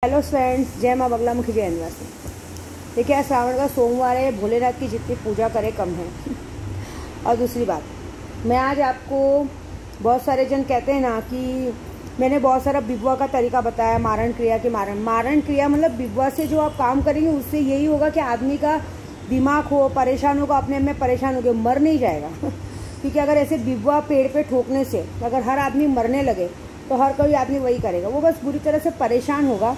Hello friends, जय माँ बगला मुखी जय निवासी। देखिए, आज श्रावण का सोमवार है। भोलेनाथ की जितनी पूजा करे कम है। और दूसरी बात, मैं आज आपको, बहुत सारे जन कहते हैं ना कि मैंने बहुत सारा विवाह का तरीका बताया, मारण क्रिया के मारण क्रिया मतलब विवाह से जो आप काम करेंगे उससे यही होगा कि आदमी का दिमाग हो परेशान होगा, अपने में परेशान होगा, मर नहीं जाएगा। क्योंकि अगर ऐसे विवाह पेड़ पे ठोकने से अगर हर आदमी मरने लगे तो हर कोई आदमी वही करेगा, वो बस बुरी तरह से परेशान होगा,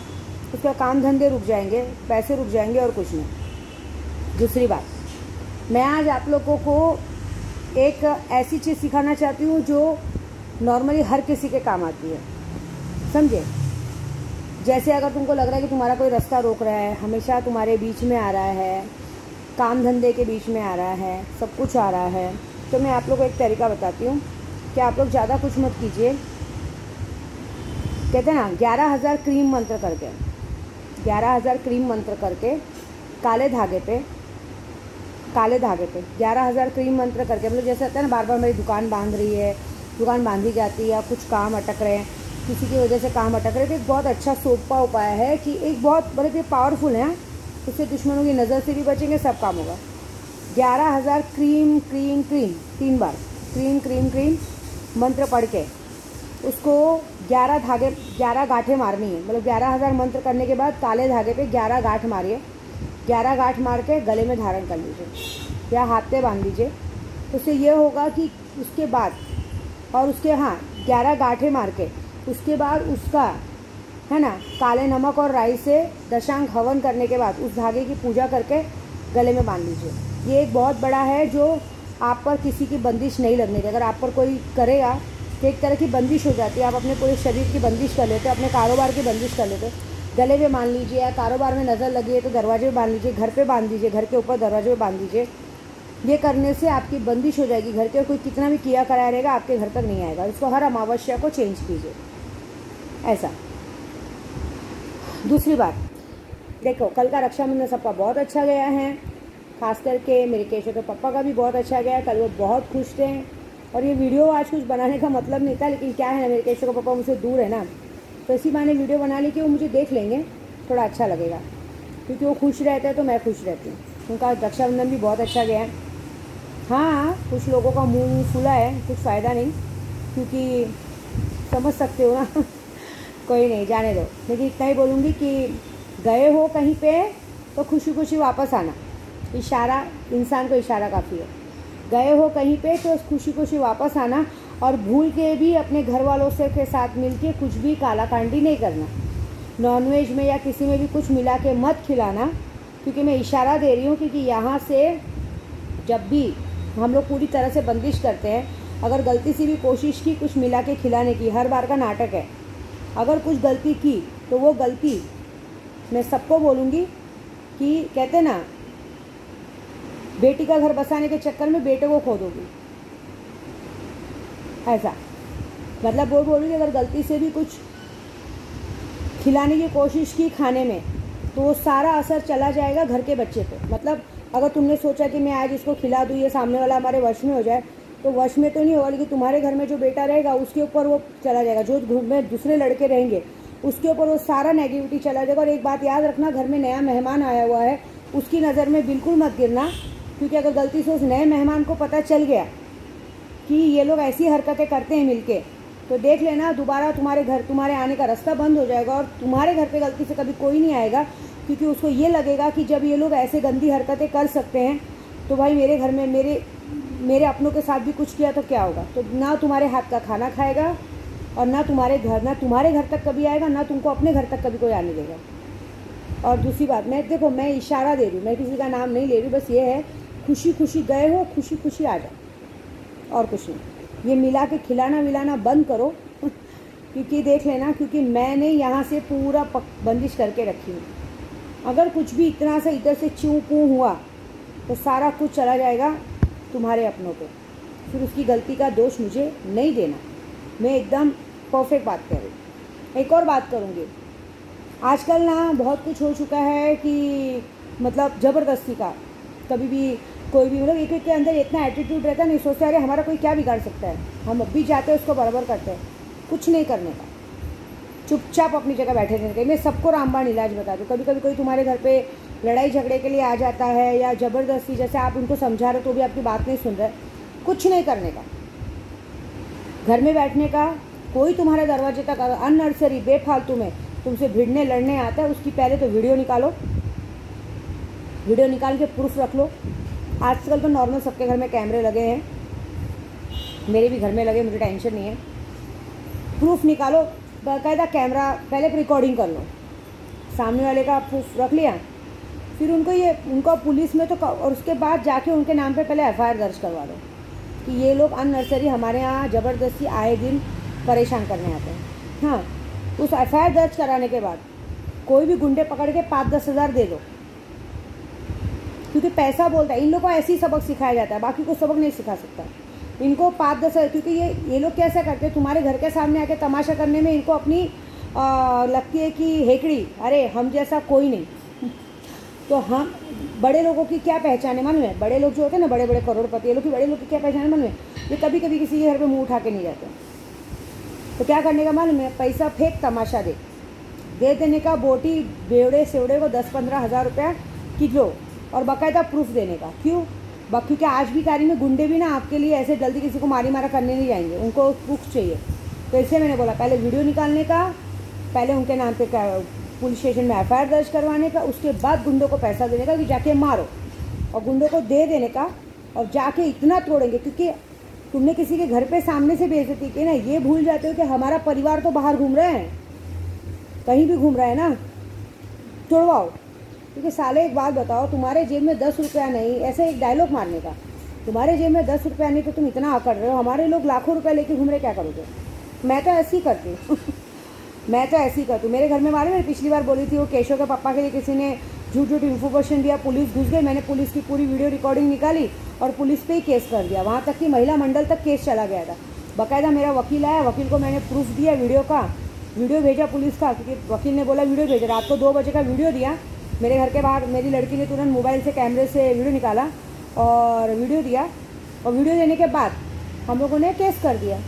उसका काम धंधे रुक जाएंगे, पैसे रुक जाएंगे और कुछ नहीं। दूसरी बात, मैं आज आप लोगों को एक ऐसी चीज़ सिखाना चाहती हूँ जो नॉर्मली हर किसी के काम आती है, समझे। जैसे अगर तुमको लग रहा है कि तुम्हारा कोई रास्ता रोक रहा है, हमेशा तुम्हारे बीच में आ रहा है, काम धंधे के बीच में आ रहा है, सब कुछ आ रहा है, तो मैं आप लोग को एक तरीका बताती हूँ कि आप लोग ज़्यादा कुछ मत कीजिए। कहते हैं ना 11,000 क्रीम मंत्र करके, 11,000 क्रीम मंत्र करके काले धागे पे 11,000 क्रीम मंत्र करके, मतलब जैसे होता है ना, बार बार मेरी दुकान बांध रही है, दुकान बांधी जाती है या कुछ काम अटक रहे हैं, किसी की वजह से काम अटक रहे, तो एक बहुत अच्छा सोपा उपाय है कि एक बहुत बड़े पावरफुल है, इससे दुश्मनों की नज़र से भी बचेंगे, सब काम होगा। 11,000 क्रीम 3 बार क्रीम मंत्र पढ़ के उसको 11 गांठें मारनी है। मतलब 11,000 मंत्र करने के बाद काले धागे पे 11 गांठ मारिए। 11 गांठ मार के गले में धारण कर लीजिए या हाथ पे बांध लीजिए। तो उससे ये होगा कि उसके बाद, और उसके 11 गांठें मार के उसके बाद उसका है ना, काले नमक और राई से दशांग हवन करने के बाद उस धागे की पूजा करके गले में बांध लीजिए। ये एक बहुत बड़ा है जो आप पर किसी की बंदिश नहीं लगने देगा। अगर आप पर कोई करेगा तो एक तरह की बंदिश हो जाती है, आप अपने पूरे शरीर की बंदिश कर लेते हो, अपने कारोबार की बंदिश कर लेते हो। गले में बांध लीजिए, या कारोबार में नज़र लगी है तो दरवाजे में बांध लीजिए, घर पे बांध दीजिए, घर के ऊपर दरवाजे में बांध दीजिए। ये करने से आपकी बंदिश हो जाएगी घर के, कोई कितना भी किया कराया रहेगा आपके घर तक नहीं आएगा। इसको हर अमावस्या को चेंज कीजिए, ऐसा। दूसरी बात, देखो, कल का रक्षाबंधन सबका बहुत अच्छा गया है, खास करके मेरे केशव के पापा का भी बहुत अच्छा गया। कल वो बहुत खुश थे, और ये वीडियो आज कुछ बनाने का मतलब नहीं था, लेकिन क्या है ना, मेरे केशव का पापा मुझसे दूर है ना, तो इसी बहाने वीडियो बना ली कि वो मुझे देख लेंगे, थोड़ा अच्छा लगेगा, क्योंकि वो खुश रहते हैं तो मैं खुश रहती हूँ। उनका रक्षाबंधन भी बहुत अच्छा गया है। हाँ, कुछ लोगों का मुँह फूला है, कुछ फ़ायदा नहीं, क्योंकि समझ सकते हो ना। कोई नहीं, जाने दो। लेकिन इतना ही बोलूँगी कि गए हो कहीं पे तो खुशी खुशी वापस आना। इशारा, इंसान को इशारा काफ़ी है। गए हो कहीं पे तो खुशी खुशी वापस आना, और भूल के भी अपने घर वालों से के साथ मिलके कुछ भी कालाकांडी नहीं करना। नॉनवेज में या किसी में भी कुछ मिला के मत खिलाना, क्योंकि मैं इशारा दे रही हूँ, क्योंकि यहाँ से जब भी हम लोग पूरी तरह से बंदिश करते हैं, अगर गलती से भी कोशिश की कुछ मिला के खिलाने की, हर बार का नाटक है, अगर कुछ गलती की तो वो गलती मैं सबको बोलूँगी कि कहते ना, बेटी का घर बसाने के चक्कर में बेटे को खो दोगी, ऐसा। मतलब वो बोलूँगी, अगर गलती से भी कुछ खिलाने की कोशिश की खाने में, तो वो सारा असर चला जाएगा घर के बच्चे पे। मतलब अगर तुमने सोचा कि मैं आज इसको खिला दूँ, ये सामने वाला हमारे वश में हो जाए, तो वश में तो नहीं होगा, लेकिन तुम्हारे घर में जो बेटा रहेगा उसके ऊपर वो चला जाएगा, जो घर में दूसरे लड़के रहेंगे उसके ऊपर वो सारा नेगेटिविटी चला जाएगा। और एक बात याद रखना, घर में नया मेहमान आया हुआ है, उसकी नज़र में बिल्कुल मत गिरना, क्योंकि अगर गलती से उस नए मेहमान को पता चल गया कि ये लोग ऐसी हरकतें करते हैं मिलके, तो देख लेना, दोबारा तुम्हारे घर तुम्हारे आने का रास्ता बंद हो जाएगा, और तुम्हारे घर पे गलती से कभी कोई नहीं आएगा, क्योंकि उसको ये लगेगा कि जब ये लोग ऐसे गंदी हरकतें कर सकते हैं तो भाई मेरे घर में मेरे अपनों के साथ भी कुछ किया तो क्या होगा। तो ना तुम्हारे हाथ का खाना खाएगा, और ना तुम्हारे घर तक कभी आएगा, ना तुमको अपने घर तक कभी कोई आने देगा। और दूसरी बात, देखो, मैं इशारा दे रही हूँ, मैं किसी का नाम नहीं ले रही, बस ये है, खुशी खुशी गए हो, खुशी खुशी आ जाओ, और कुछ नहीं। ये मिला के खिलाना विलाना बंद करो। क्योंकि देख लेना, क्योंकि मैंने यहाँ से पूरा बंदिश करके रखी हूँ। अगर कुछ भी इतना सा इधर से चूँ पू हुआ तो सारा कुछ चला जाएगा तुम्हारे अपनों पे, फिर उसकी गलती का दोष मुझे नहीं देना। मैं एकदम परफेक्ट बात कर रही हूँ। एक और बात करूँगी, आजकल ना बहुत कुछ हो चुका है कि मतलब ज़बरदस्ती का, कभी भी कोई भी, मतलब एक के अंदर इतना एटीट्यूड रहता है, नहीं सोचते अरे हमारा कोई क्या बिगाड़ सकता है, हम अब भी जाते हैं उसको बराबर करते हैं, कुछ नहीं करने का। चुपचाप अपनी जगह बैठे रहने का। मैं सबको रामबाण इलाज बता दूँ। कभी कभी कोई तुम्हारे घर पे लड़ाई झगड़े के लिए आ जाता है या ज़बरदस्ती, जैसे आप उनको समझा रहे हो तो भी आपकी बात नहीं सुन रहे, कुछ नहीं करने का, घर में बैठने का। कोई तुम्हारे दरवाजे तक अननर्सरी बेफालतू में तुमसे भिड़ने लड़ने आता है, उसकी पहले तो वीडियो निकालो, वीडियो निकाल के प्रूफ रख लो। आजकल तो नॉर्मल सबके घर में कैमरे लगे हैं, मेरे भी घर में लगे, मुझे टेंशन नहीं है। प्रूफ निकालो, बाकायदा कैमरा, पहले रिकॉर्डिंग कर लो, सामने वाले का प्रूफ रख लिया, फिर उनको पुलिस में तो, और उसके बाद जाके उनके नाम पे पहले एफआईआर दर्ज करवा दो कि ये लोग अननर्सरी हमारे यहाँ ज़बरदस्ती आए दिन परेशान करने आते हैं। हाँ, उस एफआईआर दर्ज कराने के बाद कोई भी गुंडे पकड़ के 5-10 हज़ार दे दो, क्योंकि पैसा बोलता है। इन लोगों को ऐसे ही सबक सिखाया जाता है, बाकी को सबक नहीं सिखा सकता इनको। 5-10 हज़ार, क्योंकि ये लोग कैसा करते हैं, तुम्हारे घर के सामने आके तमाशा करने में इनको अपनी लगती है कि हेकड़ी, अरे हम जैसा कोई नहीं। तो हम बड़े लोगों की क्या पहचान है मालूम है? बड़े लोग जो होते हैं ना, बड़े बड़े करोड़पति, ये लोग की बड़े लोग की क्या पहचान है मालूम है? ये कभी कभी किसी के घर पे मुंह उठा के नहीं जाते। तो क्या करने का मालूम है? पैसा फेंक, तमाशा दे देने का, बोटी बेवड़े सेवड़े को 10-15 हज़ार रुपया किलो, और बाकायदा प्रूफ देने का। क्यों? क्योंकि आज भी तारीख में गुंडे भी ना आपके लिए ऐसे जल्दी किसी को मारी मारा करने नहीं जाएंगे, उनको प्रूफ चाहिए। तो इसलिए मैंने बोला पहले वीडियो निकालने का, पहले उनके नाम पे पुलिस स्टेशन में एफआईआर दर्ज करवाने का, उसके बाद गुंडों को पैसा देने का कि जाके मारो, और गुंडों को दे देने का, और जाके इतना तोड़ेंगे। क्योंकि तुमने किसी के घर पे सामने से बेइज्जती की ना, ये भूल जाते हो कि हमारा परिवार तो बाहर घूम रहे हैं, कहीं भी घूम रहा है ना, तोड़वाओ। क्योंकि साले एक बात बताओ, तुम्हारे जेब में 10 रुपया नहीं, ऐसे एक डायलॉग मारने का, तुम्हारे जेब में 10 रुपया नहीं तो तुम इतना आकड़ रहे हो, हमारे लोग लाखों रुपया लेके घूम रहे, क्या करोगे? मैं तो ऐसे ही करती हूँ मैं तो ऐसे ही करती हूँ। मेरे घर में मालूम है, पिछली बार बोली थी वो केशव के पापा के लिए किसी ने झूठ इन्फॉर्मेशन दिया, पुलिस घुस गई, मैंने पुलिस की पूरी वीडियो रिकॉर्डिंग निकाली और पुलिस पे ही केस कर दिया। वहाँ तक कि महिला मंडल तक केस चला गया था। बाकायदा मेरा वकील आया, वकील को मैंने प्रूफ दिया वीडियो का, वीडियो भेजा पुलिस का, क्योंकि वकील ने बोला वीडियो भेजा। रात को 2 बजे का वीडियो दिया मेरे घर के बाहर, मेरी लड़की ने तुरंत मोबाइल से कैमरे से वीडियो निकाला और वीडियो दिया, और वीडियो देने के बाद हम लोगों ने केस कर दिया।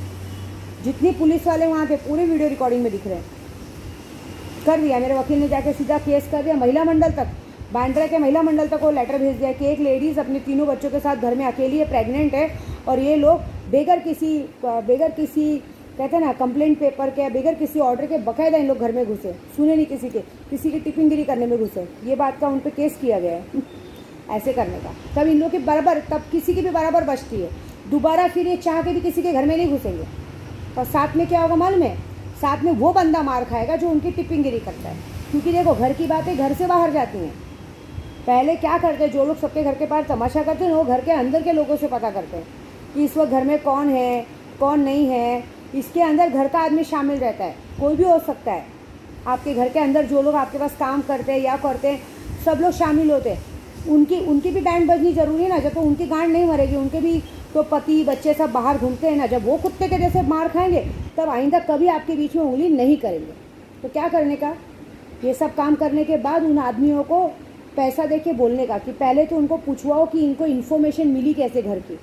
जितनी पुलिस वाले वहाँ थे पूरे वीडियो रिकॉर्डिंग में दिख रहे हैं, कर दिया। मेरे वकील ने जाके सीधा केस कर दिया, महिला मंडल तक, बांद्रा के महिला मंडल तक वो लेटर भेज दिया कि एक लेडीज़ अपने 3 बच्चों के साथ घर में अकेली है, प्रेग्नेंट है, और ये लोग बेगर किसी कहते हैं ना कंप्लेंट पेपर के, बेगर किसी ऑर्डर के बाकायदा इन लोग घर में घुसे, सुने नहीं किसी की टिफिनगिरी करने में घुसे। ये बात का उन पर केस किया गया है ऐसे करने का। तब इन लोग के बराबर, तब किसी की भी बराबर बचती है। दोबारा फिर ये चाह के भी किसी के घर में नहीं घुसेंगे। और साथ में क्या होगा मालूम है? साथ में वो बंदा मार खाएगा जो उनकी टिफिनगिरी करता है। क्योंकि देखो, घर की बातें घर से बाहर जाती हैं। पहले क्या करते हैं, जो लोग सबके घर के पास तमाशा करते हैं, वो घर के अंदर के लोगों से पता करते हैं कि इस वक्त घर में कौन है कौन नहीं है। इसके अंदर घर का आदमी शामिल रहता है, कोई भी हो सकता है। आपके घर के अंदर जो लोग आपके पास काम करते हैं या करते हैं, सब लोग शामिल होते हैं। उनकी भी बैंड बजनी जरूरी है ना। जब तो उनकी गांड नहीं मरेगी, उनके भी तो पति बच्चे सब बाहर घूमते हैं ना। जब वो कुत्ते के जैसे मार खाएंगे, तब आइंदा कभी आपके बीच में उंगली नहीं करेंगे। तो क्या करने का, ये सब काम करने के बाद उन आदमियों को पैसा दे के बोलने का कि पहले तो उनको पूछवाओ कि इनको इन्फॉर्मेशन मिली कैसे घर की।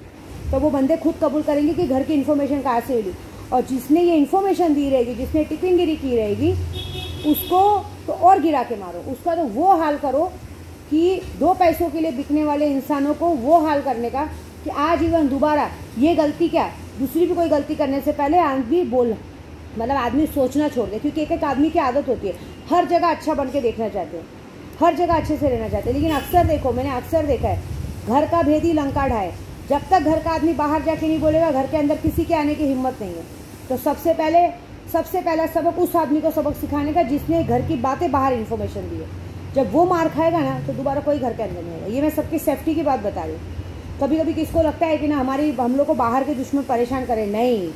तो वो बंदे खुद कबूल करेंगे कि घर की इन्फॉर्मेशन कहाँ से मिली। और जिसने ये इन्फॉर्मेशन दी रहेगी, जिसने टिफिनगिरी की रहेगी, उसको तो और गिरा के मारो। उसका तो वो हाल करो कि 2 पैसों के लिए बिकने वाले इंसानों को वो हाल करने का कि आजीवन दोबारा ये गलती क्या, दूसरी भी कोई गलती करने से पहले आदमी मतलब आदमी सोचना छोड़ दे। क्योंकि एक आदमी की आदत होती है हर जगह अच्छा बन के देखना चाहते हैं, हर जगह अच्छे से रहना चाहते हैं। लेकिन अक्सर देखो, मैंने अक्सर देखा है, घर का भेदी लंका ढाए। जब तक घर का आदमी बाहर जाके नहीं बोलेगा, घर के अंदर किसी के आने की हिम्मत नहीं है। तो सबसे पहला सबक उस आदमी को सबक सिखाने का जिसने घर की बातें बाहर इन्फॉर्मेशन दी है। जब वो मार खाएगा ना, तो दोबारा कोई घर के अंदर नहीं होगा। ये मैं सबकी सेफ्टी की बात बता रही हूँ। कभी कभी किसको लगता है कि ना हम लोग को बाहर के दुश्मन परेशान करें, नहीं,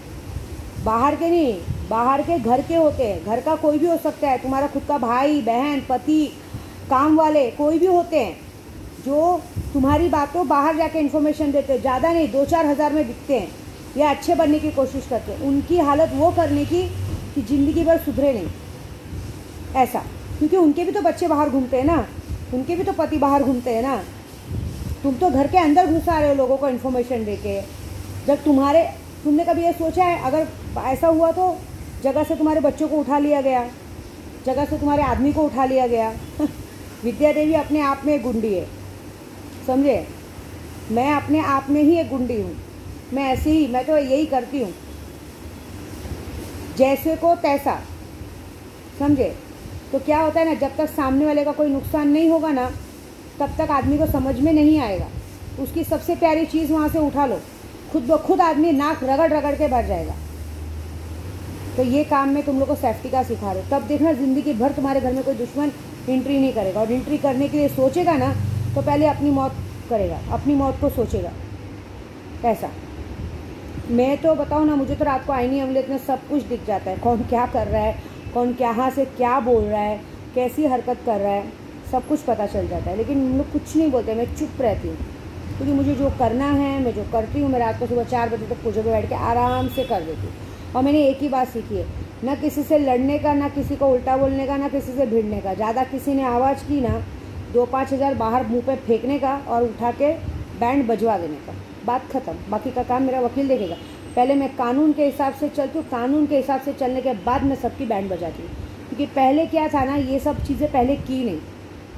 बाहर के नहीं, बाहर के घर के होते हैं। घर का कोई भी हो सकता है, तुम्हारा खुद का भाई बहन पति काम वाले कोई भी होते हैं जो तुम्हारी बातों बाहर जाके इन्फॉर्मेशन देते हैं। ज़्यादा नहीं, 2-4 हज़ार में बिकते हैं या अच्छे बनने की कोशिश करते हैं। उनकी हालत वो करने की कि ज़िंदगी भर सुधरे नहीं, ऐसा। क्योंकि उनके भी तो बच्चे बाहर घूमते हैं ना, उनके भी तो पति बाहर घूमते हैं ना। तुम तो घर के अंदर घुसा रहे हो लोगों को इन्फॉर्मेशन देके। जब तुमने कभी ये सोचा है, अगर ऐसा हुआ तो जगह से तुम्हारे बच्चों को उठा लिया गया, जगह से तुम्हारे आदमी को उठा लिया गया। विद्या देवी अपने आप में एक गुंडी है, समझे। मैं अपने आप में ही एक गुंडी हूँ, मैं ऐसी ही, मैं तो यही करती हूँ, जैसे को तैसा, समझे। तो क्या होता है ना, जब तक सामने वाले का कोई नुकसान नहीं होगा ना, तब तक आदमी को समझ में नहीं आएगा। उसकी सबसे प्यारी चीज़ वहाँ से उठा लो, खुद ब खुद आदमी नाक रगड़ रगड़ के भर जाएगा। तो ये काम मैं तुम लोग को सेफ्टी का सिखा रही हूँ। तब देखना ज़िंदगी भर तुम्हारे घर में कोई दुश्मन एंट्री नहीं करेगा, और एंट्री करने के लिए सोचेगा ना तो पहले अपनी मौत करेगा, अपनी मौत को सोचेगा। ऐसा मैं तो बताऊँ ना, मुझे तो रात को आईनी अमलेट में सब कुछ दिख जाता है, कौन क्या कर रहा है, कौन कहाँ से क्या बोल रहा है, कैसी हरकत कर रहा है, सब कुछ पता चल जाता है। लेकिन हम लोग कुछ नहीं बोलते, मैं चुप रहती हूँ, क्योंकि मुझे जो करना है मैं जो करती हूँ, मैं रात को सुबह 4 बजे तक पूजा पे बैठ के आराम से कर देती हूँ। और मैंने एक ही बात सीखी है, ना किसी से लड़ने का, ना किसी को उल्टा बोलने का, ना किसी से भिड़ने का। ज़्यादा किसी ने आवाज़ की ना, 2-5 हज़ार बाहर मुंह पे फेंकने का और उठा के बैंड बजवा देने का, बात ख़त्म। बाकी का काम मेरा वकील देखेगा। पहले मैं कानून के हिसाब से चलती हूँ, कानून के हिसाब से चलने के बाद मैं सबकी बैंड बजाती हूँ। क्योंकि पहले क्या था ना, ये सब चीज़ें पहले की नहीं,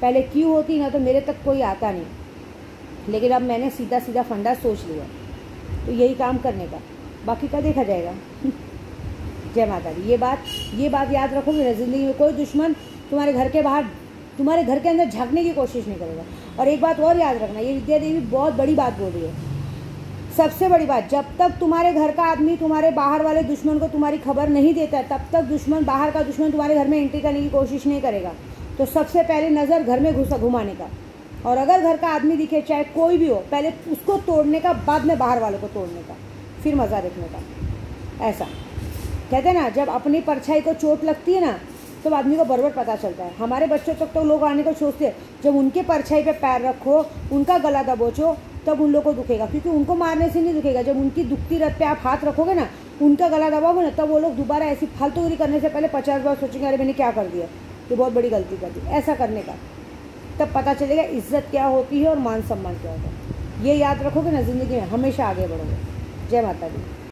पहले की होती ना तो मेरे तक कोई आता नहीं। लेकिन अब मैंने सीधा सीधा फंडा सोच लिया, तो यही काम करने का, बाकी का देखा जाएगा। जय माता दी। ये बात याद रखोगे ना, ज़िंदगी में कोई दुश्मन तुम्हारे घर के बाहर, तुम्हारे घर के अंदर झांकने की कोशिश नहीं करेगा। और एक बात और याद रखना, ये विद्या देवी बहुत बड़ी बात बोल रही है, सबसे बड़ी बात, जब तक तुम्हारे घर का आदमी तुम्हारे बाहर वाले दुश्मन को तुम्हारी खबर नहीं देता है, तब तक दुश्मन, बाहर का दुश्मन तुम्हारे घर में एंट्री करने की कोशिश नहीं करेगा। तो सबसे पहले नज़र घर में घुमाने का, और अगर घर का आदमी दिखे, चाहे कोई भी हो, पहले उसको तोड़ने का, बाद में बाहर वालों को तोड़ने का, फिर मज़ा देखने का। ऐसा कहते हैं ना, जब अपनी परछाई को चोट लगती है ना, तो आदमी को बराबर पता चलता है। हमारे बच्चों तक तो लोग आने को सोचते हैं, जब उनके परछाई पे पैर रखो, उनका गला दबोचो, तब उन लोगों को दुखेगा, क्योंकि उनको मारने से नहीं दुखेगा। जब उनकी दुखती रथ पे आप हाथ रखोगे ना, उनका गला दबाओगे ना, तब वो लोग दोबारा ऐसी फालतूगिरी करने से पहले 50 बार सोचेंगे, अरे मैंने क्या कर दिया, ये बहुत बड़ी गलती कर दी। ऐसा करने का तब पता चलेगा इज्जत क्या होती है और मान सम्मान क्या होता है। ये याद रखोगे ना, ज़िंदगी में हमेशा आगे बढ़ोगे। जय माता दी।